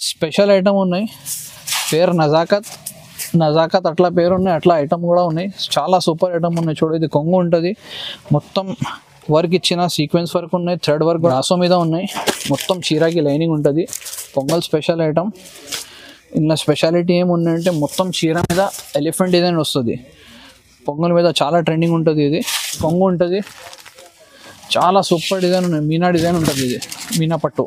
Special item ఉన్నాయి, పేరు నజాకత్ అట్లా పేరు ఉన్నాయి, అట్లా ఐటమ్ కూడా ఉన్నాయి. చాలా సూపర్ ఐటమ్ ఉన్నాయి చూడు. ఇది కొంగు ఉంటుంది, మొత్తం వర్క్ ఇచ్చిన సీక్వెన్స్ వర్క్ ఉన్నాయి, థ్రెడ్ వర్క్ రాసో మీద ఉన్నాయి, మొత్తం చీరాకి లైనింగ్ ఉంటుంది. Pongal special item. ఇందులో స్పెషాలిటీ ఏముందంటే మొత్తం చీర మీద ఎలిఫెంట్ డిజైన్ వస్తుంది. పొంగల్ మీద చాలా ట్రెండింగ్ ఉంటుంది. ఇది కొంగు ఉంటుంది, చాలా సూపర్ డిజైన్ ఉన్నాయి. మీనా డిజైన్ ఉంటుంది, ఇది మీనా పట్టు.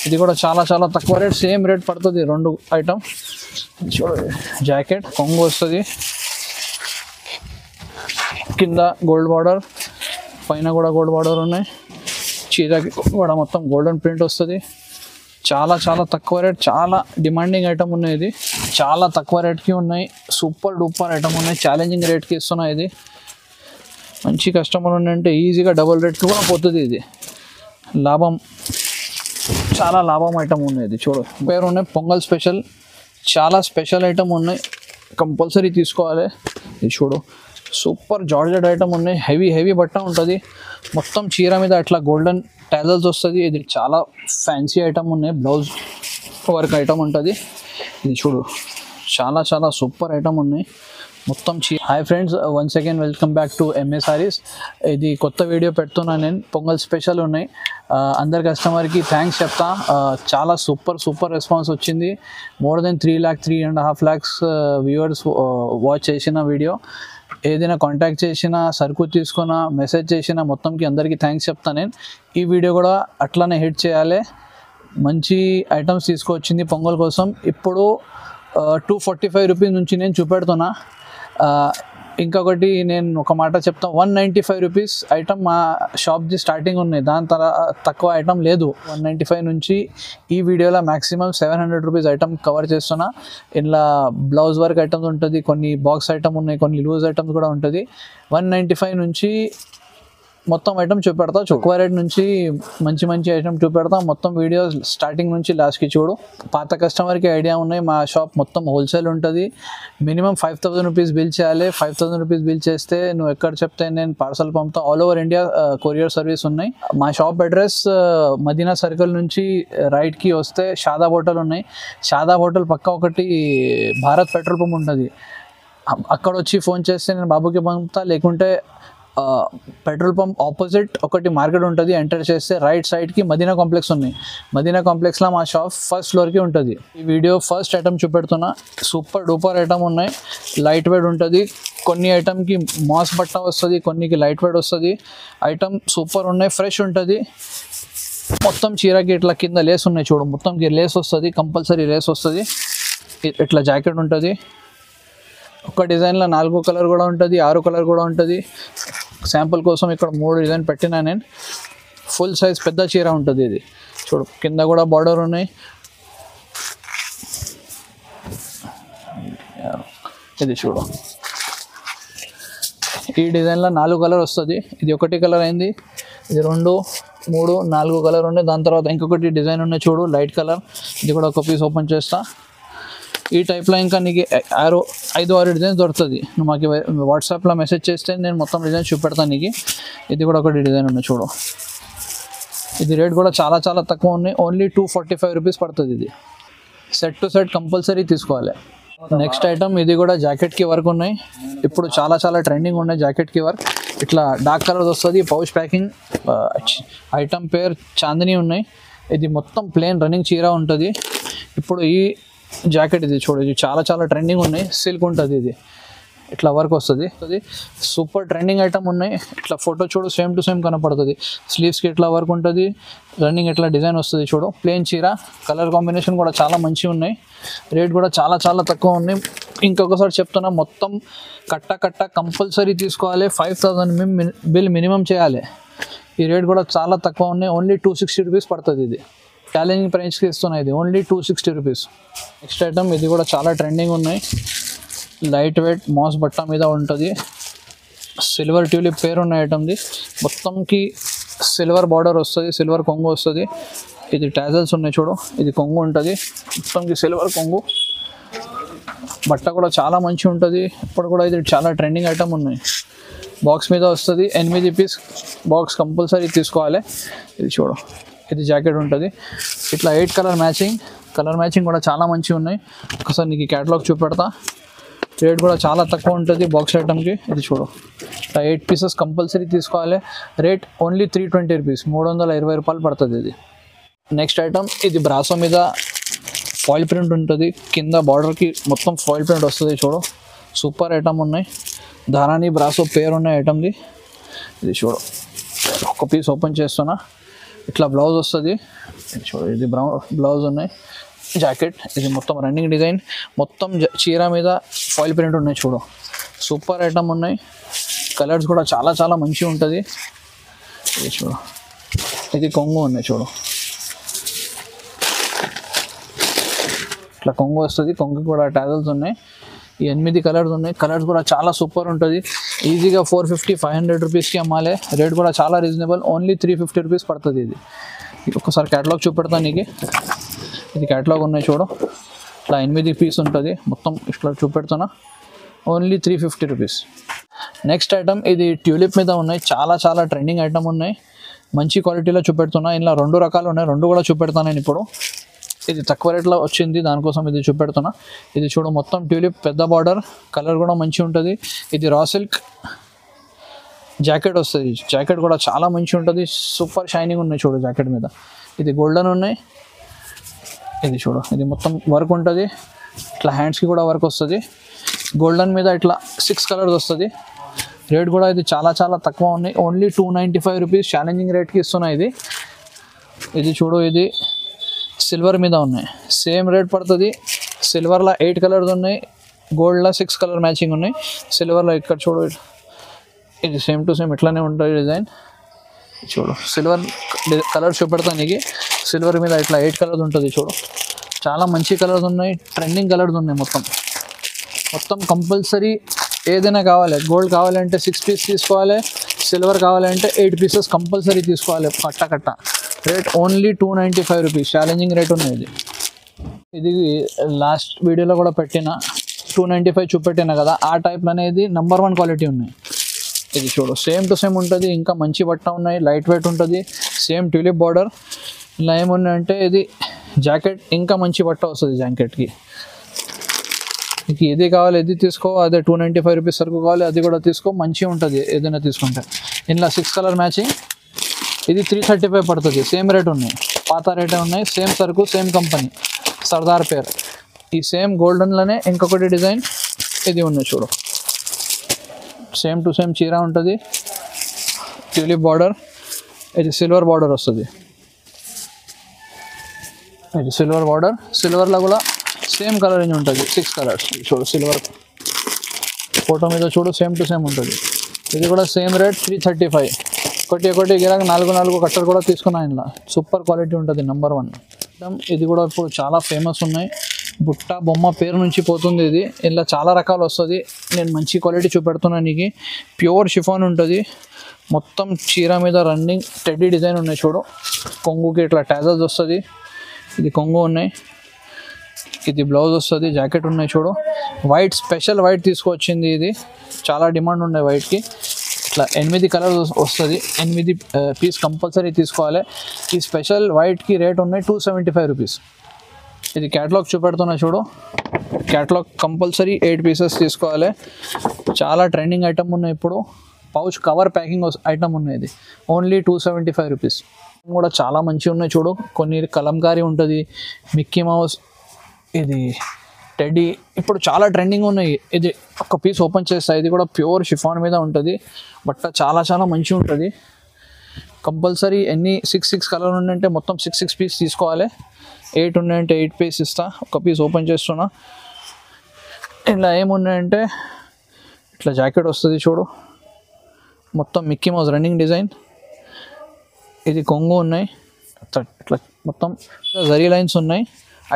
ఇది కూడా చాలా చాలా తక్కువ రేట్, సేమ్ రేట్ పడుతుంది. రెండు ఐటమ్ చూడండి. జాకెట్ కొంగు వస్తుంది, కింద గోల్డ్ బార్డర్, పైన కూడా గోల్డ్ బార్డర్ ఉన్నాయి. చీరకి కూడా మొత్తం గోల్డెన్ ప్రింట్ వస్తుంది. చాలా చాలా తక్కువ రేట్, చాలా డిమాండింగ్ ఐటమ్ ఉన్నాయి. ఇది చాలా తక్కువ రేట్కి ఉన్నాయి, సూపర్ డూపర్ ఐటమ్ ఉన్నాయి. ఛాలెంజింగ్ రేట్కి ఇస్తున్నాయి. ఇది మంచి కస్టమర్ ఉన్నాయంటే ఈజీగా డబుల్ రేట్కి కూడా పోతుంది. ఇది లాభం, చాలా లాభం ఐటమ్ ఉన్నాయి. ఇది చూడు, పేరు ఉన్నాయి పొంగల్ స్పెషల్. చాలా స్పెషల్ ఐటమ్ ఉన్నాయి, కంపల్సరీ తీసుకోవాలి. ఇది చూడు, సూపర్ జార్జెట్ ఐటమ్ ఉన్నాయి. హెవీ బట్ట ఉంటుంది, మొత్తం చీర మీద అట్లా గోల్డెన్ టాజల్స్ వస్తుంది. ఇది చాలా ఫ్యాన్సీ ఐటమ్ ఉన్నాయి, బ్లౌజ్ వర్క్ ఐటమ్ ఉంటుంది. ఇది చూడు, చాలా చాలా సూపర్ ఐటమ్ ఉన్నాయి మొత్తం hi friends, once again welcome back to MA saris. ఇది కొత్త వీడియో పెడుతున్నాను నేను. పొంగల్ స్పెషల్ ఉన్నాయి. అందరి కస్టమర్కి థ్యాంక్స్ చెప్తా. చాలా సూపర్ రెస్పాన్స్ వచ్చింది. More than 3.5 lakhs viewers watch చేసిన వీడియో. ఏదైనా కాంటాక్ట్ చేసినా, సరుకు తీసుకున్నా, మెసేజ్ చేసినా మొత్తంకి అందరికీ థ్యాంక్స్ చెప్తాను నేను. ఈ వీడియో కూడా అట్లానే హిట్ చేయాలి. మంచి ఐటమ్స్ తీసుకొచ్చింది పొంగల్ కోసం. ఇప్పుడు 245 రూపీస్ నుంచి నేను చూపెడుతున్నా. ఇంకొకటి నేను ఒక మాట చెప్తాను, 195 రూపీస్ ఐటమ్ మా షాప్ది స్టార్టింగ్ ఉన్నాయి. దాని తక్కువ ఐటమ్ లేదు. 195 నుంచి ఈ వీడియోలో మ్యాక్సిమం 700 రూపీస్ ఐటమ్ కవర్ చేస్తున్నా. ఇలా బ్లౌజ్ వర్క్ ఐటమ్స్ ఉంటుంది, కొన్ని బాక్స్ ఐటమ్ ఉన్నాయి, కొన్ని లూజ్ ఐటమ్స్ కూడా ఉంటుంది. 195 నుంచి మొత్తం ఐటమ్ చూపెడతా. ఎక్కువ రేట్ నుంచి మంచి ఐటమ్ చూపెడతా. మొత్తం వీడియో స్టార్టింగ్ నుంచి లాస్ట్కి చూడు. పాత కస్టమర్కి ఐడియా ఉన్నాయి, మా షాప్ మొత్తం హోల్సేల్ ఉంటుంది. మినిమం 5000 రూపీస్ బిల్ చేయాలి. 5000 రూపీస్ బిల్ చేస్తే నువ్వు ఎక్కడ చెప్తే నేను పార్సల్ పంపుతా. All over India courier service ఉన్నాయి. మా షాప్ అడ్రస్ మదీనా సర్కిల్ నుంచి రైట్కి వస్తే షాదాబ్ హోటల్ ఉన్నాయి. షాదాబ్ హోటల్ పక్క ఒకటి భారత్ పెట్రోల్ పంప్ ఉంటుంది. అక్కడ వచ్చి ఫోన్ చేస్తే నేను బాబుకి పంపుతా. లేకుంటే పెట్రోల్ పంప్ ఆపోజిట్ ఒకటి మార్కెట్ ఉంటుంది, ఎంటర్ చేస్తే రైట్ సైడ్కి మదీనా కాంప్లెక్స్ ఉన్నాయి. మదీనా కాంప్లెక్స్లో మా షాప్ ఫస్ట్ ఫ్లోర్కి ఉంటుంది. ఈ వీడియో ఫస్ట్ ఐటమ్ చూపెడుతున్నా. సూపర్ డూపర్ ఐటమ్ ఉన్నాయి, లైట్ వెయిట్ ఉంటుంది. కొన్ని ఐటమ్కి మాస్ బట్ట వస్తుంది, కొన్నికి లైట్ వెయిట్ వస్తుంది. ఐటమ్ సూపర్ ఉన్నాయి, ఫ్రెష్ ఉంటుంది. మొత్తం చీరకి ఇట్లా కింద లేస్ ఉన్నాయి చూడు, మొత్తంకి లేస్ వస్తుంది, కంపల్సరీ లేస్ వస్తుంది. ఇట్లా జాకెట్ ఉంటుంది. ఒక డిజైన్లో 4 కలర్ కూడా ఉంటుంది, 6 కలర్ కూడా ఉంటుంది. శాంపుల్ కోసం ఇక్కడ 3 డిజైన్ పెట్టినా నేను. ఫుల్ సైజ్ పెద్ద చీర ఉంటుంది. ఇది చూడు, కింద కూడా బార్డర్ ఉన్నాయి. ఇది చూడు, ఈ డిజైన్లో 4 కలర్ వస్తుంది. ఇది ఒకటి కలర్ అయింది, ఇది 2, 3, 4 కలర్ ఉన్నాయి. దాని తర్వాత ఇంకొకటి డిజైన్ ఉన్నాయి చూడు, లైట్ కలర్. ఇది కూడా ఒక పీస్ ఓపెన్ చేస్తా. ఈ టైప్లో ఇంకా నీకు 5-6 డిజైన్స్ దొరుకుతుంది. నువ్వు మాకు వాట్సాప్లో మెసేజ్ చేస్తే నేను మొత్తం డిజైన్స్ చూపెడతాను నీకు. ఇది కూడా ఒకటి డిజైన్ ఉన్నాయి చూడు. ఇది రేట్ కూడా చాలా చాలా తక్కువ ఉన్నాయి, ఓన్లీ 245 రూపీస్ పడుతుంది. ఇది సెట్ టు సెట్ కంపల్సరీ తీసుకోవాలి. నెక్స్ట్ ఐటమ్, ఇది కూడా జాకెట్కి వర్క్ ఉన్నాయి. ఇప్పుడు చాలా చాలా ట్రెండింగ్ ఉన్నాయి జాకెట్కి వర్క్. ఇట్లా డార్క్ కలర్ వస్తుంది, పౌచ్ ప్యాకింగ్. ఐటమ్ పేరు చాందిని ఉన్నాయి. ఇది మొత్తం ప్లెయిన్ రన్నింగ్ చీర ఉంటుంది. ఇప్పుడు ఈ జాకెట్ ఇది చూడు, ఇది చాలా చాలా ట్రెండింగ్ ఉన్నాయి. సిల్క్ ఉంటుంది, ఇది ఇట్లా వర్క్ వస్తుంది. సూపర్ ట్రెండింగ్ ఐటమ్ ఉన్నాయి. ఇట్లా ఫోటో చూడు, సేమ్ టు సేమ్ కనపడుతుంది. స్లీవ్స్కి ఇట్లా వర్క్ ఉంటుంది, రన్నింగ్ ఇట్లా డిజైన్ వస్తుంది చూడు. ప్లెయిన్ చీర, కలర్ కాంబినేషన్ కూడా చాలా మంచిగా ఉన్నాయి. రేట్ కూడా చాలా చాలా తక్కువ ఉన్నాయి. ఇంకొకసారి చెప్తున్నా, మొత్తం కట్ట కంపల్సరీ తీసుకోవాలి. 5000 బిల్ మినిమం చేయాలి. ఈ రేట్ కూడా చాలా తక్కువ ఉన్నాయి, ఓన్లీ 260 రూపీస్ పడుతుంది. ఇది ఛాలెంజింగ్ ప్రైస్కి ఇస్తున్నాయి. ఇది ఓన్లీ 260 రూపీస్. నెక్స్ట్ ఐటమ్, ఇది కూడా చాలా ట్రెండింగ్ ఉన్నాయి. లైట్ వెయిట్ మాస్ బట్ట మీద ఉంటుంది. సిల్వర్ ట్యూలిప్ పేరు ఉన్న ఐటమ్ది. మొత్తంకి సిల్వర్ బార్డర్ వస్తుంది, సిల్వర్ కొంగు వస్తుంది. ఇది టాజల్స్ ఉన్నాయి చూడు, ఇది కొంగు ఉంటుంది. మొత్తంకి సిల్వర్ కొంగు. బట్ట కూడా చాలా మంచిగా ఉంటుంది. ఇప్పుడు కూడా ఇది చాలా ట్రెండింగ్ ఐటమ్ ఉన్నాయి. బాక్స్ మీద వస్తుంది, 8 పీస్ బాక్స్ కంపల్సరీ తీసుకోవాలి. ఇది చూడు, ఇది జాకెట్ ఉంటుంది. ఇట్లా 8 కలర్ మ్యాచింగ్ కలర్ మ్యాచింగ్ కూడా చాలా మంచిగా ఉన్నాయి. ఒకసారి నీకు క్యాటలాగ్ చూపెడతా. రేట్ కూడా చాలా తక్కువ ఉంటుంది బాక్స్ ఐటమ్కి. ఇది చూడు, 8 పీసెస్ కంపల్సరీ తీసుకోవాలి. రేట్ ఓన్లీ 320 రూపీస్, 320 రూపాయలు పడుతుంది ఇది. నెక్స్ట్ ఐటమ్, ఇది బ్రాసో మీద ఫాయిల్ ప్రింట్ ఉంటుంది. కింద బార్డర్కి మొత్తం ఫాయిల్ ప్రింట్ వస్తుంది చూడు. సూపర్ ఐటమ్ ఉన్నాయి. ధారాని బ్రాసో పేరు ఉన్నాయి ఐటమ్ది. ఇది చూడు, ఒక పీస్ ఓపెన్ చేస్తున్నా. ఇట్లా బ్లౌజ్ వస్తుంది. ఇది చూడు, ఇది బ్లౌజ్ ఉన్నాయి. జాకెట్, ఇది మొత్తం రన్నింగ్ డిజైన్. మొత్తం చీర మీద ఫాయిల్ ప్రింట్ ఉన్నాయి చూడు. సూపర్ ఐటమ్ ఉన్నాయి. కలర్స్ కూడా చాలా చాలా మంచిగా ఉంటుంది. ఇది చూడు, ఇది కొంగు ఉన్నాయి చూడు. ఇట్లా కొంగు వస్తుంది. కొంగు కూడా టాజల్స్ ఉన్నాయి. ఈ 8 కలర్స్ ఉన్నాయి. కలర్స్ కూడా చాలా సూపర్ ఉంటుంది. ఈజీగా 450-500 రూపీస్కి అమ్మాలి. రేట్ కూడా చాలా రీజనబుల్. ఓన్లీ 350 రూపీస్ పడుతుంది ఇది. ఒక్కసారి క్యాటలాగ్ చూపెడతాను నీకు. ఇది క్యాటలాగ్ ఉన్నాయి చూడు. ఇట్లా 8 పీస్ ఉంటుంది. మొత్తం ఇట్లా చూపెడుతున్నా. Only 350 rupees. నెక్స్ట్ ఐటమ్, ఇది ట్యూలిప్ మీద ఉన్నాయి. చాలా చాలా ట్రెండింగ్ ఐటమ్ ఉన్నాయి. మంచి క్వాలిటీలో చూపెడుతున్నా. ఇలా 2 రకాలు ఉన్నాయి. 2 కూడా చూపెడతాను నేను ఇప్పుడు. ఇది తక్కువ రేట్లో వచ్చింది, దానికోసం ఇది చూపెడుతున్నా. ఇది చూడు, మొత్తం ట్యూలిప్, పెద్ద బార్డర్, కలర్ కూడా మంచిగా ఉంటుంది. ఇది రా సిల్క్ జాకెట్ వస్తుంది. జాకెట్ కూడా చాలా మంచిగా ఉంటుంది. సూపర్ షైనింగ్ ఉన్నాయి చూడు జాకెట్ మీద. ఇది గోల్డెన్ ఉన్నాయి. ఇది చూడు, ఇది మొత్తం వర్క్ ఉంటుంది. ఇట్లా హ్యాండ్స్కి కూడా వర్క్ వస్తుంది. గోల్డెన్ మీద ఇట్లా 6 కలర్స్ వస్తుంది. రేట్ కూడా ఇది చాలా చాలా తక్కువ ఉన్నాయి. ఓన్లీ 295 రూపీస్ ఛాలెంజింగ్ రేట్కి ఇస్తున్నాయి ఇది. ఇది చూడు, ఇది సిల్వర్ మీద ఉన్నాయి. సేమ్ రేట్ పడుతుంది. సిల్వర్లో 8 కలర్స్ ఉన్నాయి. గోల్డ్లో 6 కలర్ మ్యాచింగ్ ఉన్నాయి. సిల్వర్లో ఇక్కడ చూడు, ఇది సేమ్ టు సేమ్ ఇట్లానే ఉంటుంది డిజైన్. చూడు, సిల్వర్ కలర్స్ చూపెడతాను నీకు. సిల్వర్ మీద ఇట్లా 8 కలర్స్ ఉంటుంది చూడు. చాలా మంచి కలర్స్ ఉన్నాయి. ట్రెండింగ్ కలర్స్ ఉన్నాయి. మొత్తం కంపల్సరీ ఏదైనా కావాలి. గోల్డ్ కావాలంటే 6 పీస్ తీసుకోవాలి. సిల్వర్ కావాలంటే 8 పీసెస్ కంపల్సరీ తీసుకోవాలి కట్ట. Rate only 295 rupees. Challenging rate ఉన్నాయి ఇది. లాస్ట్ వీడియోలో కూడా పెట్టిన 295 చూపెట్టినా కదా, ఆ టైప్లోనే ఇది నెంబర్ 1 క్వాలిటీ ఉన్నాయి. ఇది చూడు, సేమ్ టు సేమ్ ఉంటుంది. ఇంకా మంచి బట్ట ఉన్నాయి. లైట్ వెయిట్ ఉంటుంది. Same tulip border. ఇలా ఏమున్నాయంటే ఇది జాకెట్, ఇంకా మంచి బట్ట వస్తుంది జాకెట్కి. మీకు ఏది కావాలి ఇది తీసుకో. అదే 295 రూపీస్ సరుకు కావాలి అది కూడా తీసుకో. మంచిగా ఉంటుంది ఏదైనా తీసుకుంటే. ఇందులో 6 కలర్ మ్యాచింగ్. ఇది 335 పడుతుంది. సేమ్ రేట్ ఉన్నాయి. పాత రేటే ఉన్నాయి. సేమ్ సరుకు, సేమ్ కంపెనీ, సర్దార్ పేరు. ఈ సేమ్ గోల్డెన్లోనే ఇంకొకటి డిజైన్ ఇది ఉన్నాయి చూడు. సేమ్ టు సేమ్ చీర ఉంటుంది. Tulip border. ఇది సిల్వర్ బార్డర్ వస్తుంది. ఇది సిల్వర్ బార్డర్. సిల్వర్లో కూడా సేమ్ కలర్ రేంజ్ ఉంటుంది. 6 కలర్స్ చూడు. సిల్వర్ ఫోటో మీద చూడు, సేమ్ టు సేమ్ ఉంటుంది. ఇది కూడా సేమ్ రేట్ 335. ఒకటి గిరాక 4 కట్టర్ కూడా తీసుకున్నాను. ఇలా సూపర్ క్వాలిటీ ఉంటుంది. నెంబర్ 1. ఇది కూడా ఇప్పుడు చాలా ఫేమస్ ఉన్నాయి. బుట్ట బొమ్మ పేరు నుంచి పోతుంది ఇది. ఇలా చాలా రకాలు వస్తుంది. నేను మంచి క్వాలిటీ చూపెడుతున్నాను నీకు. ప్యూర్ షిఫాన్ ఉంటుంది. మొత్తం చీర మీద రన్నింగ్ టెడ్డీ డిజైన్ ఉన్నాయి చూడు. కొంగుకి ఇట్లా టాజల్స్ వస్తుంది. ఇది కొంగు ఉన్నాయి. ఇది బ్లౌజ్ వస్తుంది. జాకెట్ ఉన్నాయి చూడు. వైట్, స్పెషల్ వైట్ తీసుకొచ్చింది ఇది. చాలా డిమాండ్ ఉన్నాయి వైట్కి. ఇట్లా 8 కలర్స్ వస్తుంది. 8 పీస్ కంపల్సరీ తీసుకోవాలి. ఈ స్పెషల్ వైట్కి రేట్ ఉన్నాయి 275 రూపీస్. ఇది క్యాటలాగ్ చూపెడుతున్నా చూడు. క్యాటలాగ్ కంపల్సరీ 8 పీసెస్ తీసుకోవాలి. చాలా ట్రెండింగ్ ఐటమ్ ఉన్నాయి ఇప్పుడు. పౌచ్ కవర్ ప్యాకింగ్ ఐటమ్ ఉన్నాయి. ఇది ఓన్లీ 275 రూపీస్. కూడా చాలా మంచిగా ఉన్నాయి చూడు. కొన్ని కలంకారీ ఉంటుంది. మిక్కీ మౌస్, ఇది టెడ్డీ ఇప్పుడు చాలా ట్రెండింగ్ ఉన్నాయి. ఇది ఒక పీస్ ఓపెన్ చేస్తాయి. ఇది కూడా ప్యూర్ షిఫాన్ మీద ఉంటుంది. బట్ట చాలా చాలా మంచిగా ఉంటుంది. కంపల్సరీ ఎన్ని 6 కలర్ ఉన్నాయంటే మొత్తం 6 పీస్ తీసుకోవాలి. 8 ఉన్నాయంటే 8 పీస్ ఇస్తా. ఒక పీస్ ఓపెన్ చేస్తున్నా. ఇలా ఏమున్నాయంటే ఇట్లా జాకెట్ వస్తుంది చూడు. మొత్తం మిక్కీ మౌస్ రన్నింగ్ డిజైన్. ఇది కొంగు ఉన్నాయి. ఇట్లా మొత్తం జరీ లైన్స్ ఉన్నాయి.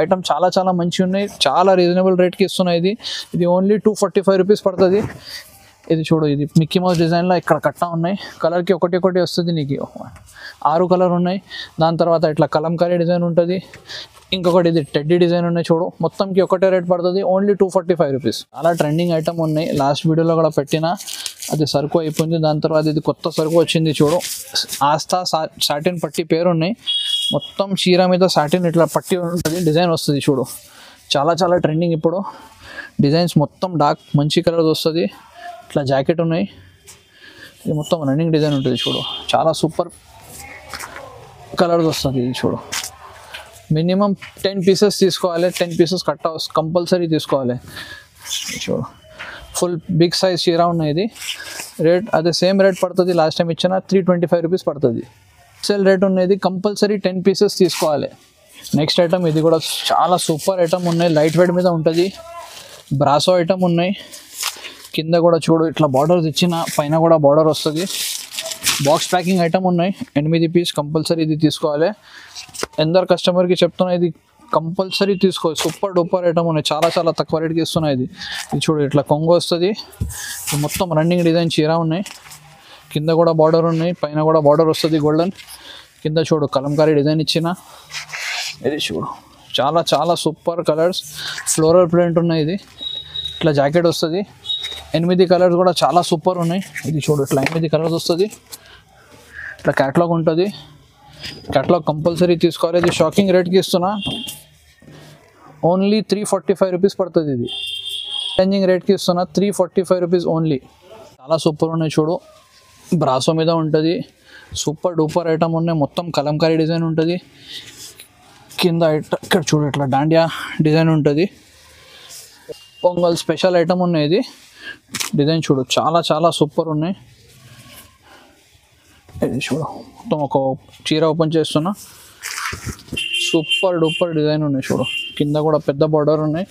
ఐటమ్ చాలా చాలా మంచిగా ఉన్నాయి. చాలా రీజనబుల్ రేట్కి ఇస్తున్నాయి. ఇది ఓన్లీ 245 రూపీస్ పడుతుంది. ఇది చూడు, ఇది మిక్కీ మౌస్ డిజైన్లో ఇక్కడ కట్ట ఉన్నాయి. కలర్కి ఒకటి వస్తుంది నీకు. 6 కలర్ ఉన్నాయి. దాని తర్వాత ఇట్లా కలంకారీ డిజైన్ ఉంటుంది. ఇంకొకటి ఇది టెడ్డీ డిజైన్ ఉన్నాయి చూడు. మొత్తంకి ఒకటే రేట్ పడుతుంది. Only 245 rupees. చాలా ట్రెండింగ్ ఐటమ్ ఉన్నాయి. లాస్ట్ వీడియోలో కూడా పెట్టిన, అది సరుకు అయిపోయింది. దాని తర్వాత ఇది కొత్త సరుకు వచ్చింది చూడు. ఆస్థా సాటిన్ పట్టి పేరు ఉన్నాయి. మొత్తం చీర మీద సాటిన్ ఇట్లా పట్టి ఉంటుంది, డిజైన్ వస్తుంది చూడు. చాలా చాలా ట్రెండింగ్ ఇప్పుడు డిజైన్స్. మొత్తం డార్క్ మంచి కలర్స్ వస్తుంది. ఇట్లా జాకెట్ ఉన్నాయి. ఇది మొత్తం రన్నింగ్ డిజైన్ ఉంటుంది చూడు. చాలా సూపర్ కలర్స్ వస్తుంది ఇది చూడు. మినిమం 10 పీసెస్ తీసుకోవాలి. 10 పీసెస్ కంపల్సరీ తీసుకోవాలి చూడు. ఫుల్ బిగ్ సైజ్ చీర ఉన్నాయి. ఇది రేట్ అదే సేమ్ రేట్ పడుతుంది. లాస్ట్ టైం ఇచ్చిన 325 రూపీస్ పడుతుంది. సేల్ రేట్ ఉన్నది. కంపల్సరీ 10 పీసెస్ తీసుకోవాలి. నెక్స్ట్ ఐటమ్ ఇది కూడా చాలా సూపర్ ఐటమ్ ఉన్నాయి. లైట్ వెయిట్ మీద ఉంటుంది. బ్రాసో ఐటమ్ ఉన్నాయి. కింద కూడా చూడు ఇట్లా బార్డర్స్ ఇచ్చిన, పైన కూడా బార్డర్ వస్తుంది. బాక్స్ ప్యాకింగ్ ఐటమ్ ఉన్నాయి. 8 పీస్ కంపల్సరీ ఇది తీసుకోవాలి. ఎందరు కస్టమర్కి చెప్తున్నా ఇది కంపల్సరీ తీసుకోవాలి. సూపర్ డూపర్ ఐటమ్ ఉన్నాయి. చాలా చాలా తక్కువ రేట్కి ఇస్తున్నాయి. ఇది చూడు ఇట్లా కొంగు వస్తుంది. మొత్తం రన్నింగ్ డిజైన్ చీర ఉన్నాయి. కింద కూడా బార్డర్ ఉన్నాయి, పైన కూడా బార్డర్ వస్తుంది గోల్డెన్. కింద చూడు కలంకారీ డిజైన్ ఇచ్చిన. ఇది చూడు చాలా చాలా సూపర్ కలర్స్. ఫ్లోరల్ ప్రింట్ ఉన్నాయి. ఇది ఇట్లా జాకెట్ వస్తుంది. 8 కలర్స్ కూడా చాలా సూపర్ ఉన్నాయి. ఇది చూడు ఇట్లా 8 కలర్స్ వస్తుంది. ఇట్లా క్యాటలాగ్ ఉంటుంది. క్యాటలాగ్ కంపల్సరీ తీసుకోవాలి. ఇది షాకింగ్ రేట్కి ఇస్తున్నా. ఓన్లీ 345 రూపీస్ పడుతుంది. ఇది ఛేంజింగ్ రేట్కి ఇస్తున్నా. 345 రూపీస్ ఓన్లీ. చాలా సూపర్ ఉన్నాయి చూడు. బ్రాసో మీద ఉంటుంది. సూపర్ డూపర్ ఐటమ్ ఉన్నాయి. మొత్తం కలంకారీ డిజైన్ ఉంటుంది. కింద ఇక్కడ చూడు ఇట్లా డాండియా డిజైన్ ఉంటుంది. పొంగల్ స్పెషల్ ఐటమ్ ఉన్నాయి. ఇది డిజైన్ చూడు చాలా చాలా సూపర్ ఉన్నాయి. ఇది చూడు మొత్తం ఒక చీర ఓపెన్ చేస్తున్నా. సూపర్ డూపర్ డిజైన్ ఉన్నాయి చూడు. కింద కూడా పెద్ద బార్డర్ ఉన్నాయి.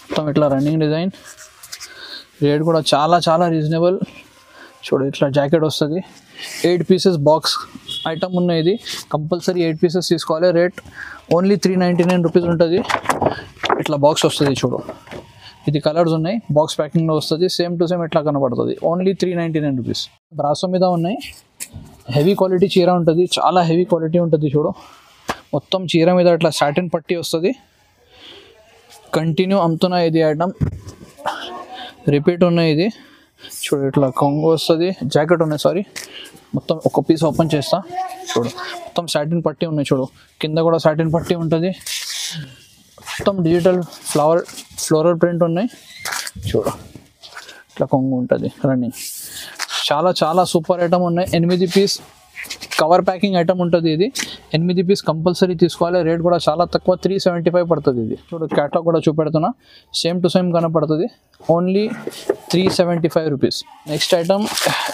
మొత్తం ఇట్లా రన్నింగ్ డిజైన్. రేట్ కూడా చాలా చాలా రీజనబుల్ చూడు. ఇట్లా జాకెట్ వస్తుంది. 8 పీసెస్ బాక్స్ ఐటమ్ ఉన్నాయి. ఇది కంపల్సరీ 8 పీసెస్ తీసుకోవాలి. రేట్ ఓన్లీ 399 రూపీస్ ఉంటుంది. ఇట్లా బాక్స్ వస్తుంది చూడు. ఇది కలర్స్ ఉన్నాయి. బాక్స్ ప్యాకింగ్లో వస్తుంది. సేమ్ టు సేమ్ ఇట్లా కనబడుతుంది. Only 399 rupees. బ్రాసో మీద ఉన్నాయి. హెవీ క్వాలిటీ చీర ఉంటుంది. చాలా హెవీ క్వాలిటీ ఉంటుంది చూడు. మొత్తం చీర మీద ఇట్లా సాటిన్ పట్టి వస్తుంది. కంటిన్యూ అమ్ముతున్నా ఇది ఐటమ్. రిపీట్ ఉన్నాయి. ఇది చూడు ఇట్లా కొంగు వస్తుంది. జాకెట్ ఉన్నాయి. సారీ మొత్తం ఒక పీస్ ఓపెన్ చేస్తా చూడు. మొత్తం సాటిన్ పట్టి ఉన్నాయి చూడు. కింద కూడా సాటిన్ పట్టి ఉంటుంది. మొత్తం డిజిటల్ ఫ్లోరల్ ప్రింట్ ఉన్నాయి చూడు. ఇట్లా కొంగు ఉంటుంది రన్నింగ్. చాలా చాలా సూపర్ ఐటమ్ ఉన్నాయి. 8 పీస్ కవర్ ప్యాకింగ్ ఐటమ్ ఉంటుంది. ఇది 8 పీస్ కంపల్సరీ తీసుకోవాలి. రేట్ కూడా చాలా తక్కువ 375 పడుతుంది. ఇది చూడు క్యాటలాగ్ కూడా చూపెడుతున్నా. సేమ్ టు సేమ్ కనపడుతుంది. Only 375 rupees. నెక్స్ట్ ఐటమ్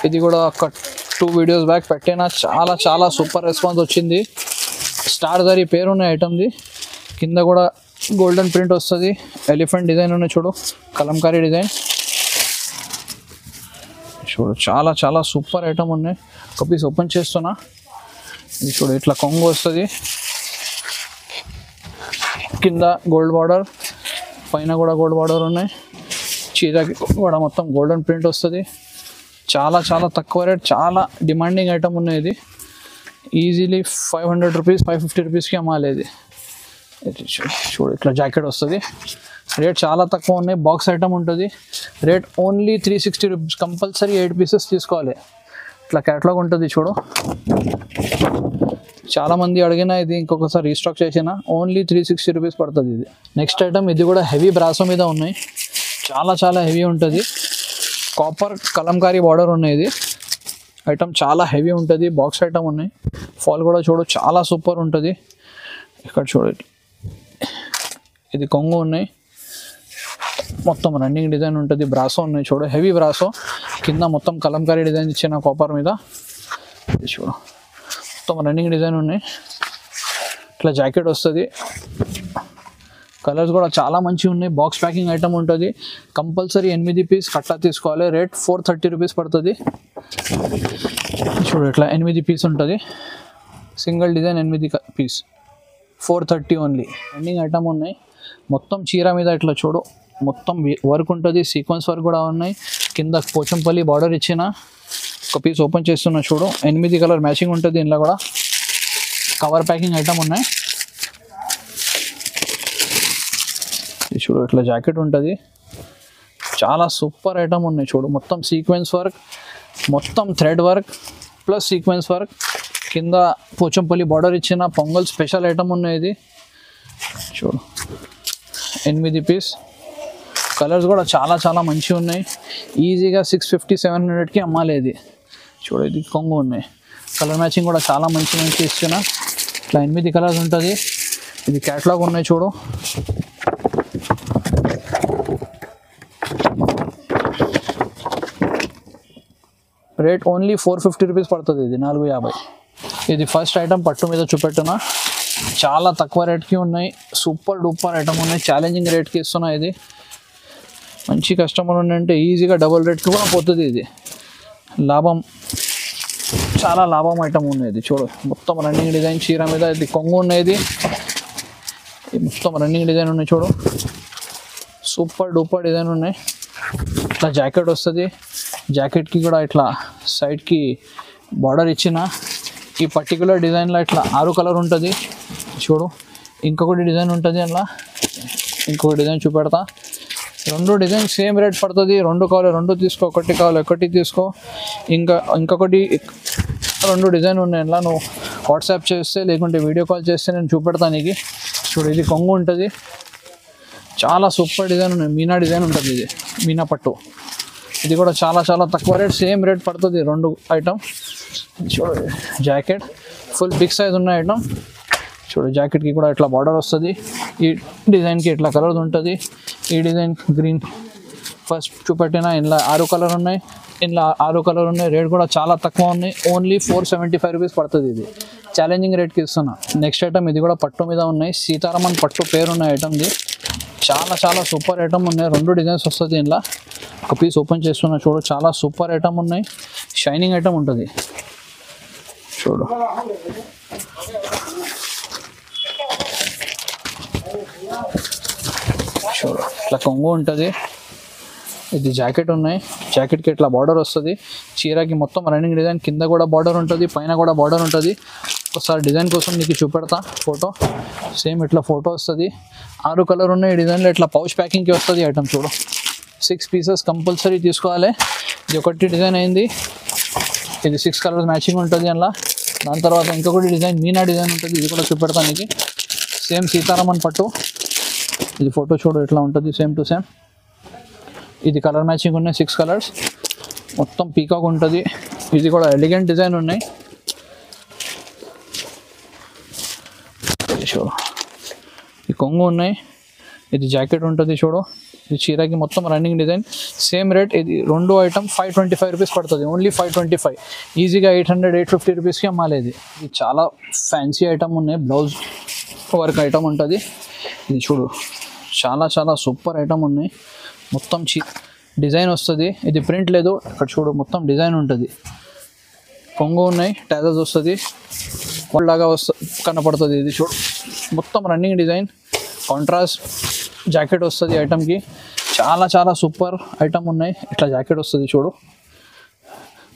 ఇది కూడా ఒక 2 వీడియోస్ బ్యాక్ పెట్టిన. చాలా చాలా సూపర్ రెస్పాన్స్ వచ్చింది. స్టార్ జరీ పేరు ఉన్న ఐటమ్ది. కింద కూడా గోల్డెన్ ప్రింట్ వస్తుంది. ఎలిఫెంట్ డిజైన్ ఉన్నాయి చూడు. కలంకారీ డిజైన్ చూడు. చాలా చాలా సూపర్ ఐటమ్ ఉన్నాయి. ఒక పీస్ ఓపెన్ చేస్తున్నా. ఇది చూడు ఇట్లా కొంగు వస్తుంది. కింద గోల్డ్ బార్డర్, పైన కూడా గోల్డ్ బార్డర్ ఉన్నాయి. చీరకి కూడా మొత్తం గోల్డెన్ ప్రింట్ వస్తుంది. చాలా చాలా తక్కువ రేట్. చాలా డిమాండింగ్ ఐటమ్ ఉన్నాయి. ఇది ఈజీలీ 500 రూపీస్ 550 రూపీస్కి అమ్మాలి. ఇది చూడు ఇట్లా జాకెట్ వస్తుంది. రేట్ చాలా తక్కువ ఉన్నాయి. బాక్స్ ఐటమ్ ఉంటుంది. Rate only 360 rupees. Compulsory 8 pieces తీసుకోవాలి. ఇట్లా క్యాటలాగ్ ఉంటుంది చూడు. చాలామంది అడిగినా ఇది ఇంకొకసారి రీస్టాక్ చేసిన. ఓన్లీ 360 రూపీస్ పడుతుంది. ఇది నెక్స్ట్ ఐటమ్. ఇది కూడా హెవీ బ్రాసో మీద ఉన్నాయి. చాలా చాలా హెవీ ఉంటుంది. కాపర్ కలంకారీ బార్డర్ ఉన్నాయి. ఇది ఐటమ్ చాలా హెవీ ఉంటుంది. బాక్స్ ఐటమ్ ఉన్నాయి. ఫాల్ కూడా చూడు చాలా సూపర్ ఉంటుంది. ఇక్కడ చూడు ఇది కొంగు ఉన్నాయి. మొత్తం రన్నింగ్ డిజైన్ ఉంటుంది. బ్రాసో ఉన్నాయి చూడు. Heavy brasso. కింద మొత్తం కలంకారీ డిజైన్ ఇచ్చిన కాపర్ మీద. ఇది చూడు మొత్తం రన్నింగ్ డిజైన్ ఉన్నాయి. ఇట్లా జాకెట్ వస్తుంది. కలర్స్ కూడా చాలా మంచిగా ఉన్నాయి. బాక్స్ ప్యాకింగ్ ఐటమ్ ఉంటుంది. కంపల్సరీ 8 పీస్ కట్టా తీసుకోవాలి. రేట్ 430 రూపీస్ పడుతుంది. చూడు ఇట్లా 8 పీస్ ఉంటుంది. Single design 8 piece 430 only. Running item ఉన్నాయి. మొత్తం చీర మీద ఇట్లా చూడు మొత్తం వర్క్ ఉంటుంది. సీక్వెన్స్ వర్క్ కూడా ఉన్నాయి. కింద పోచంపల్లి బార్డర్ ఇచ్చిన. ఒక పీస్ ఓపెన్ చేస్తున్నా చూడు. 8 కలర్ మ్యాచింగ్ ఉంటుంది. ఇందులో కూడా కవర్ ప్యాకింగ్ ఐటమ్ ఉన్నాయి. చూడు ఇట్లా జాకెట్ ఉంటుంది. చాలా సూపర్ ఐటమ్ ఉన్నాయి చూడు. మొత్తం సీక్వెన్స్ వర్క్, మొత్తం thread work plus sequence work. కింద పోచంపల్లి బార్డర్ ఇచ్చిన పొంగల్ స్పెషల్ ఐటమ్ ఉన్నాయి. ఇది చూడు 8 పీస్. కలర్స్ కూడా చాలా చాలా మంచిగా ఉన్నాయి. ఈజీగా 650-700కి అమ్మాలి. ఇది చూడు, ఇది కొంగు ఉన్నాయి. కలర్ మ్యాచింగ్ కూడా చాలా మంచి ఇచ్చిన. ఇట్లా 8 కలర్స్ ఉంటుంది. ఇది క్యాటలాగ్ ఉన్నాయి చూడు. రేట్ ఓన్లీ 450 రూపీస్ పడుతుంది. ఇది 450. ఇది ఫస్ట్ ఐటమ్ పట్టు మీద చూపెట్టున్నా. చాలా తక్కువ రేట్కి ఉన్నాయి. సూపర్ డూపర్ ఐటమ్ ఉన్నాయి. ఛాలెంజింగ్ రేట్కి ఇస్తున్నా. ఇది మంచి కస్టమర్ ఉండంటే ఈజీగా డబుల్ రేట్కి కూడా పోతుంది. ఇది లాభం, చాలా లాభం ఐటమ్ ఉన్నాయి. ఇది చూడు, మొత్తం రన్నింగ్ డిజైన్ చీర మీద. ఇది కొంగు ఉన్నది. మొత్తం రన్నింగ్ డిజైన్ ఉన్నాయి చూడు. సూపర్ డూపర్ డిజైన్ ఉన్నాయి. ఇట్లా జాకెట్ వస్తుంది. జాకెట్కి కూడా ఇట్లా సైడ్కి బార్డర్ ఇచ్చిన. ఈ పర్టికులర్ డిజైన్లో ఇట్లా 6 కలర్ ఉంటుంది చూడు. ఇంకొకటి డిజైన్ ఉంటుంది. అలా ఇంకొక డిజైన్ చూపెడతా. 2 డిజైన్ సేమ్ రేట్ పడుతుంది. 2 కావాలి 2 తీసుకో, 1 కావాలి 1 తీసుకో. ఇంకొకటి 2 డిజైన్ ఉన్నాయి. అలా నువ్వు వాట్సాప్ చేస్తే లేకుంటే వీడియో కాల్ చేస్తే నేను చూపెడతాను నీకు. చూడు, ఇది కొంగు ఉంటుంది. చాలా సూపర్ డిజైన్ ఉన్నాయి. మీనా డిజైన్ ఉంటుంది. ఇది మీనా పట్టు. ఇది కూడా చాలా చాలా తక్కువ రేట్, సేమ్ రేట్ పడుతుంది. 2 ఐటమ్ చూడు. జాకెట్ ఫుల్ బిగ్ సైజ్ ఉన్న ఐటమ్ చూడు. జాకెట్కి కూడా ఇట్లా బార్డర్ వస్తుంది. ఈ డిజైన్కి ఇట్లా కలర్ ఉంటుంది. ఈ డిజైన్ గ్రీన్ ఫస్ట్ చూపెట్టిన. ఇందులో 6 కలర్ ఉన్నాయి. ఇందులో 6 కలర్ ఉన్నాయి. రేట్ కూడా చాలా తక్కువ ఉన్నాయి. ఓన్లీ 475 రూపీస్ పడుతుంది. ఇది ఛాలెంజింగ్ రేట్కి ఇస్తున్నా. నెక్స్ట్ ఐటమ్ ఇది కూడా పట్టు మీద ఉన్నాయి. సీతారామన్ పట్టు పేరు ఉన్న ఐటమ్ది. చాలా చాలా సూపర్ ఐటమ్ ఉన్నాయి. 2 డిజైన్స్ వస్తుంది. ఇందులో ఒక పీస్ ఓపెన్ చేస్తున్నా చూడు. చాలా సూపర్ ఐటమ్ ఉన్నాయి. షైనింగ్ ఐటమ్ ఉంటుంది చూడు. చూడు, ఇట్లా కొంగు ఉంటుంది. ఇది జాకెట్ ఉన్నాయి. జాకెట్కి ఇట్లా బార్డర్ వస్తుంది. చీరకి మొత్తం రన్నింగ్ డిజైన్. కింద కూడా బార్డర్ ఉంటుంది, పైన కూడా బార్డర్ ఉంటుంది. ఒకసారి డిజైన్ కోసం నీకు చూపెడతా ఫోటో. సేమ్ ఇట్లా ఫోటో వస్తుంది. 6 కలర్ ఉన్నాయి. ఈ డిజైన్లో ఇట్లా పౌచ్ ప్యాకింగ్కి వస్తుంది ఐటమ్ చూడు. 6 పీసెస్ కంపల్సరీ తీసుకోవాలి. ఇది ఒకటి డిజైన్ అయింది. ఇది 6 కలర్స్ మ్యాచింగ్ ఉంటుంది అందులో. దాని తర్వాత ఇంకొకటి డిజైన్ మీనా డిజైన్ ఉంటుంది. ఇది కూడా చూపెడతాను నీకు. సేమ్ సీతారామన్ పట్టు. ఇది ఫోటో చూడు ఎట్లా ఉంటుంది. Same to same. ఇది కలర్ మ్యాచింగ్ ఉన్నాయి. 6 కలర్స్ మొత్తం పీకాక్ ఉంటుంది. ఇది కూడా ఎలిగెంట్ డిజైన్ ఉన్నాయి చూడు. ఈ కొంగు ఉన్నాయి. ఇది జాకెట్ ఉంటుంది చూడు. ఇది చీరకి మొత్తం రన్నింగ్ డిజైన్. Same rate. ఇది 2 ఐటమ్ 525 రూపీస్ పడుతుంది. ఓన్లీ 525. ఈజీగా 800-850 రూపీస్కి అమ్మాలి. ఇది చాలా ఫ్యాన్సీ ఐటమ్ ఉన్నాయి. బ్లౌజ్ వర్క్ ఐటమ్ ఉంటుంది. ఇది చూడు, చాలా చాలా సూపర్ ఐటమ్ ఉన్నాయి. మొత్తం డిజైన్ వస్తుంది. ఇది ప్రింట్ లేదు. ఇక్కడ చూడు, మొత్తం డిజైన్ ఉంటుంది. కొంగు ఉన్నాయి. టాజల్స్ వస్తుంది. లాగా కనపడుతుంది. ఇది చూడు, మొత్తం రన్నింగ్ డిజైన్. కాంట్రాస్ట్ జాకెట్ వస్తుంది ఐటమ్కి. చాలా చాలా సూపర్ ఐటమ్ ఉన్నాయి. ఇట్లా జాకెట్ వస్తుంది చూడు.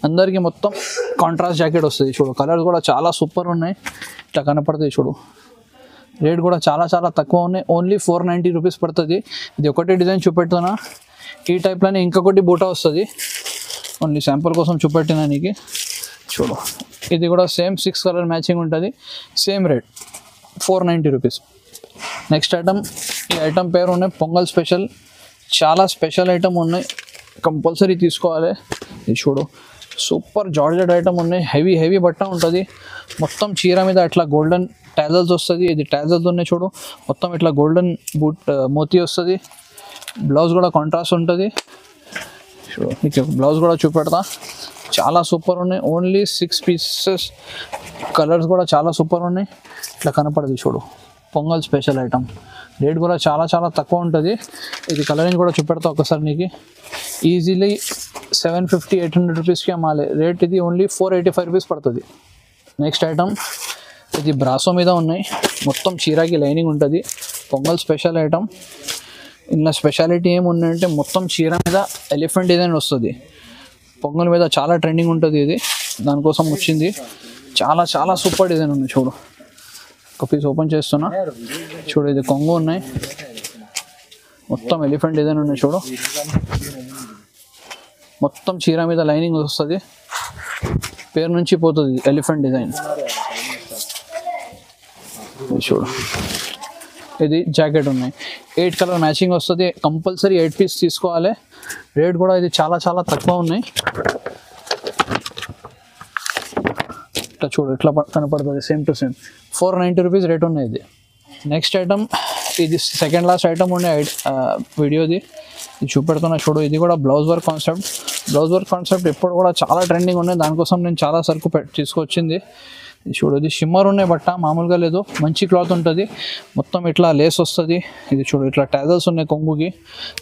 అందరికీ మొత్తం కాంట్రాస్ట్ జాకెట్ వస్తుంది చూడు. కలర్స్ కూడా చాలా సూపర్ ఉన్నాయి. ఇట్లా కనపడుతుంది చూడు. రేట్ కూడా చాలా చాలా తక్కువ ఉన్నాయి. ఓన్లీ 490 రూపీస్ పడుతుంది. ఇది ఒకటి డిజైన్ చూపెడుతున్నా. ఈ టైప్లోనే ఇంకొకటి బూటా వస్తుంది. ఓన్లీ శాంపుల్ కోసం చూపెట్టినా నీకు చూడు. ఇది కూడా సేమ్ 6 కలర్ మ్యాచింగ్ ఉంటుంది. Same rate 490 rupees. Next item. ఈ ఐటమ్ పేరు ఉన్నాయి పొంగల్ స్పెషల్. చాలా స్పెషల్ ఐటమ్ ఉన్నాయి. కంపల్సరీ తీసుకోవాలి. ఇది చూడు, సూపర్ జార్జెట్ ఐటమ్ ఉన్నాయి. హెవీ హెవీ బట్ట ఉంటుంది. మొత్తం చీర మీద ఇట్లా గోల్డెన్ టాజల్స్ వస్తుంది. ఇది టాజల్స్ ఉన్నాయి చూడు. మొత్తం ఇట్లా గోల్డెన్ బూట్ మోతీ వస్తుంది. బ్లౌజ్ కూడా కాంట్రాస్ట్ ఉంటుంది చూడు. మీకు బ్లౌజ్ కూడా చూపెడతా. చాలా సూపర్ ఉన్నాయి. Only 6 pieces. కలర్స్ కూడా చాలా సూపర్ ఉన్నాయి. ఇట్లా కనపడదు చూడు. Pongal special item. రేట్ కూడా చాలా చాలా తక్కువ ఉంటుంది. ఇది కలరింగ్ కూడా చూపెడతా ఒకసారి నీకు. ఈజీలీ 750-800 రూపీస్కి అమ్మాలి. రేట్ ఇది ఓన్లీ 485 రూపీస్ పడుతుంది. Next item. ఇది బ్రాసో మీద ఉన్నాయి. మొత్తం చీరకి లైనింగ్ ఉంటుంది. Pongal special item. ఇందులో స్పెషాలిటీ ఏముందంటే మొత్తం చీర మీద ఎలిఫెంట్ డిజైన్ వస్తుంది. పొంగల్ మీద చాలా ట్రెండింగ్ ఉంటుంది. ఇది దానికోసం వచ్చింది. చాలా చాలా సూపర్ డిజైన్ ఉంది చూడు. ఒక పీస్ ఓపెన్ చేస్తున్నా చూడు. ఇది కొంగు ఉన్నాయి. మొత్తం ఎలిఫెంట్ డిజైన్ ఉన్నాయి చూడు. మొత్తం చీర మీద లైనింగ్ వస్తుంది. పేరు నుంచి పోతుంది ఎలిఫెంట్ డిజైన్. చూడు ఇది జాకెట్ ఉన్నాయి, 8 కలర్ మ్యాచింగ్ వస్తుంది. కంపల్సరీ 8 పీస్ తీసుకోవాలి. రేట్ కూడా ఇది చాలా చాలా తక్కువ ఉన్నాయి. ఇట్లా చూడు ఇట్లా కనపడుతుంది, same to same 490 rupees rate ఉన్నాయి ఇది. నెక్స్ట్ ఐటమ్ ఇది సెకండ్ లాస్ట్ ఐటమ్ ఉండే వీడియోది, ఇది చూపెడుతున్నా చూడు. ఇది కూడా blouse work concept. Blouse work concept ఎప్పుడు కూడా చాలా ట్రెండింగ్ ఉన్నాయి, దానికోసం నేను చాలా సరుకు తీసుకొచ్చింది. చూడు ఇది షిమ్మర్ ఉన్నాయి బట్ట, మామూలుగా లేదు, మంచి క్లాత్ ఉంటుంది. మొత్తం ఇట్లా లేస్ వస్తుంది. ఇది చూడు ఇట్లా టాజల్స్ ఉన్నాయి కొంగుకి.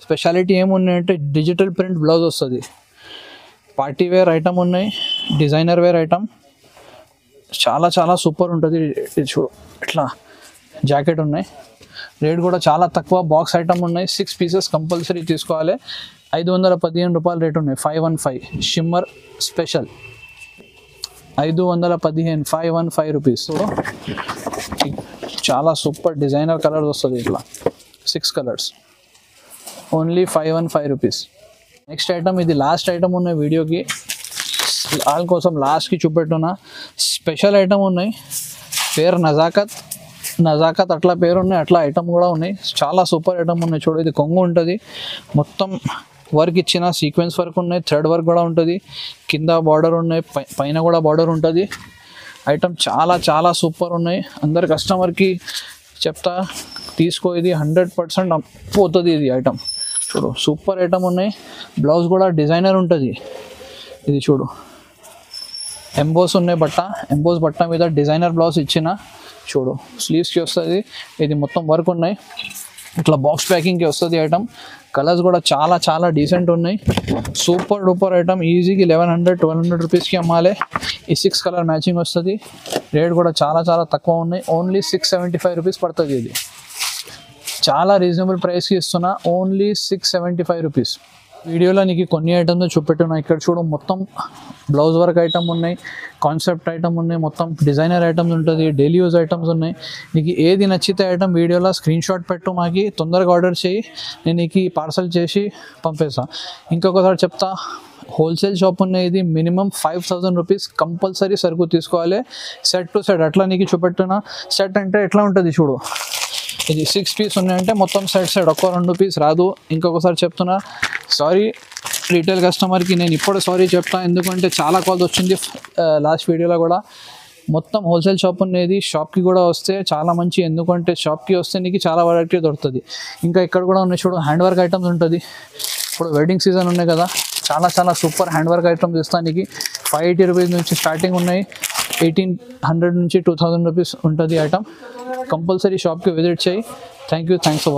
స్పెషాలిటీ ఏమున్నాయంటే డిజిటల్ ప్రింట్ బ్లౌజ్ వస్తుంది. పార్టీ వేర్ ఐటమ్ ఉన్నాయి, డిజైనర్ వేర్ ఐటమ్, చాలా చాలా సూపర్ ఉంటుంది. ఇది చూడు ఇట్లా జాకెట్ ఉన్నాయి. రేట్ కూడా చాలా తక్కువ. బాక్స్ ఐటమ్ ఉన్నాయి, 6 పీసెస్ కంపల్సరీ తీసుకోవాలి. 515 రూపాయలు రేట్ ఉన్నాయి. 515 షిమ్మర్ స్పెషల్ 515 రూపీస్. చాలా సూపర్ డిజైనర్ కలర్స్ వస్తుంది ఇట్లా 6 colours, only 515 rupees. Next item ఇది లాస్ట్ ఐటమ్ ఉన్నాయి వీడియోకి, వాళ్ళ కోసం లాస్ట్కి చూపెట్టున్నా. స్పెషల్ ఐటమ్ ఉన్నాయి, పేరు నజాకత్ అట్లా పేరు ఉన్నాయి, అట్లా ఐటమ్ కూడా ఉన్నాయి. చాలా సూపర్ ఐటమ్ ఉన్నాయి. చూడు ఇది కొంగు ఉంటుంది, మొత్తం వర్క్ ఇచ్చిన సీక్వెన్స్ వర్క్ ఉన్నాయి, థ్రెడ్ వర్క్ కూడా ఉంటుంది, కింద బార్డర్ ఉన్నాయి, పైన కూడా బార్డర్ ఉంటుంది. ఐటమ్ చాలా చాలా సూపర్ ఉన్నాయి. అందరు కస్టమర్కి చెప్తా తీసుకో, ఇది 100% పోతుంది ఇది ఐటమ్. చూడు సూపర్ ఐటమ్ ఉన్నాయి. బ్లౌజ్ కూడా డిజైనర్ ఉంటుంది. ఇది చూడు ఎంబోస్ ఉన్నాయి ఎంబోస్ బట్ట మీద డిజైనర్ బ్లౌజ్ ఇచ్చిన. చూడు స్లీవ్స్కి వస్తుంది. ఇది మొత్తం వర్క్ ఉన్నాయి, ఇట్లా బాక్స్ ప్యాకింగ్కి వస్తుంది ఐటమ్. కలర్స్ కూడా చాలా చాలా డీసెంట్ ఉన్నాయి. Super duper item. ఈజీగా 1100-1200 రూపీస్కి అమ్మాలి. ఈ 6 కలర్ మ్యాచింగ్ వస్తుంది. రేట్ కూడా చాలా చాలా తక్కువ ఉన్నాయి, ఓన్లీ 675 రూపీస్ పడుతుంది. ఇది చాలా రీజనబుల్ ప్రైస్కి ఇస్తున్నా, ఓన్లీ 675 రూపీస్. వీడియోలో నీకు కొన్ని ఐటమ్స్ చూపెట్టున్నా. ఇక్కడ చూడు మొత్తం బ్లౌజ్ వర్క్ ఐటమ్ ఉన్నాయి, కాన్సెప్ట్ ఐటమ్ ఉన్నాయి, మొత్తం డిజైనర్ ఐటమ్స్ ఉంటుంది, డైలీ యూజ్ ఐటమ్స్ ఉన్నాయి. నీకు ఏది నచ్చితే ఐటమ్ వీడియోలో స్క్రీన్ షాట్ పెట్టు, మాకు తొందరగా ఆర్డర్ చేయి, నేను నీకు పార్సల్ చేసి పంపిస్తాను. ఇంకొకసారి చెప్తా, హోల్సేల్ షాప్ ఉన్నాయి. ఇది మినిమం 5000 రూపీస్ కంపల్సరీ సరుకు తీసుకోవాలి. సెట్ టు సెట్ అట్లా నీకు చూపెట్టున్నా. సెట్ అంటే ఎట్లా ఉంటుంది చూడు, ఇది 6 పీస్ ఉన్నాయంటే మొత్తం సెట్ ఒక్క 2 పీస్ రాదు. ఇంకొకసారి చెప్తున్నా, సారీ రీటైల్ కస్టమర్కి నేను ఇప్పుడు సారీ చెప్తాను, ఎందుకంటే చాలా కాల్స్ వచ్చింది లాస్ట్ వీడియోలో కూడా. మొత్తం హోల్సేల్ షాప్ ఉన్నది, షాప్కి కూడా వస్తే చాలా మంచి, ఎందుకంటే షాప్కి వస్తే నీకు చాలా వెరైటీ దొరుకుతుంది. ఇంకా ఇక్కడ కూడా ఉన్నాయి చూడు, హ్యాండ్ వర్క్ ఐటమ్స్ ఉంటుంది. ఇప్పుడు వెడ్డింగ్ సీజన్ ఉన్నాయి కదా, చాలా చాలా సూపర్ హ్యాండ్ వర్క్ ఐటమ్స్ ఇస్తాను నీకు. 580 రూపీస్ నుంచి స్టార్టింగ్ ఉన్నాయి, 1800 నుంచి 2000 రూపీస్ ఉంటుంది ఐటమ్. కంపల్సరీ షాప్కి విజిట్ చేయి. Thanks for watching.